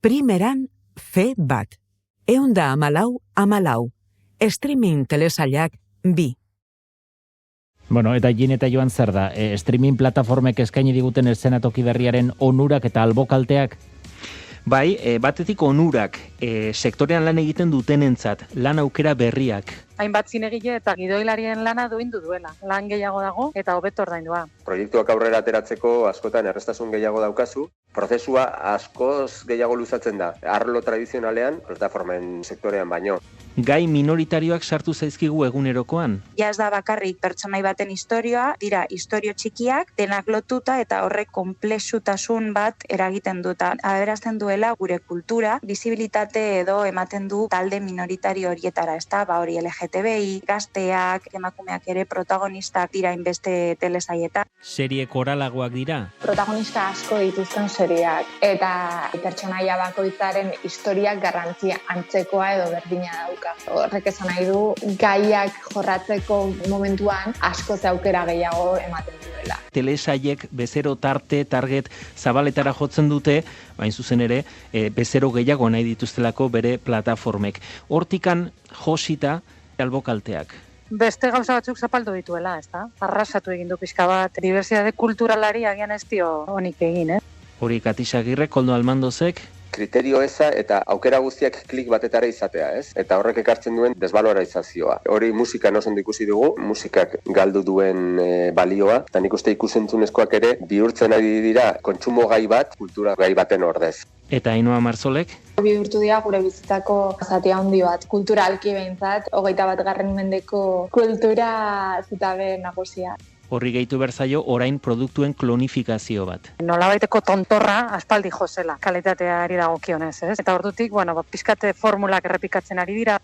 Primeran fe bat. 114 streaming telesailak 2. Bueno, eta Jin eta Joan zer da? Streaming plataformek eskaini diguten eszenatoki berriaren onurak eta albokalteak? Bai, batetik onurak, sektorean lan egiten dutenentzat, lan aukera berriak. Hainbat zinegile eta gidoilarien lana duindu duela. Lan gehiago dago eta hobeto ordaindua. Proiektuak aurrera ateratzeko askotan errestasun gehiago daukazu. Prozesua askoz gehiago luzatzen da. Arlo tradizionalean, plataformen sektorean baino. Gai minoritarioak sartu zaizkigu egunerokoan. Ja ez da bakarrik pertsonai baten istorioa, dira istorio txikiak, denak lotuta eta horrek konplexutasun bat eragiten duta. Aberazten duela gure kultura, bizibilitate edo ematen du talde minoritario horietara, ezta? Hori LGTBI, gazteak, emakumeak ere protagonistak dira inbeste telesaietan. Serie koralagoak dira. Protagonista asko dituzten serieak eta pertsonaia bakoitzaren historiak garrantzia antzekoa edo berdina dauka. Horrek esan nahi du gaiak jorratzeko momentuan askoz aukera gehiago ematen duela. Telesaiek bezero target zabaletara jotzen dute, bain zuzen ere, bezero gehiago nahi dituztelako bere plataformek. Hortikan josita albokalteak. Beste gauza batzuk zapaldu dituela, ezta? Arrasatu egin du pixka bat, diversitate kulturalari agian ez dio onik egin, Hori Katixagirre, Koldo Almandozek, Kriterio eza eta aukera guztiak klik batetara izatea, ez? Eta horrek ekartzen duen desbalorizazioa. Hori musikan oso ondo ikusi dugu, musikak galdu duen balioa, eta nik uste ikusentzunezkoak ere bihurtzen ari dira kontsumo gai bat, kultura gai baten ordez. Eta Ainhoa Marzolek? Bihurtu dira gure bizitzako zati handi bat, kulturalki behintzat, 21. mendeko kultura zutabe nagusia. Horri gehitu berzaio orain produktuen klonifikazio bat. Nolabaiteko tontorra aspaldi josela kalitateari dagokionez, ez? Eta ordutik, pizkate formulak errepikatzen ari dira.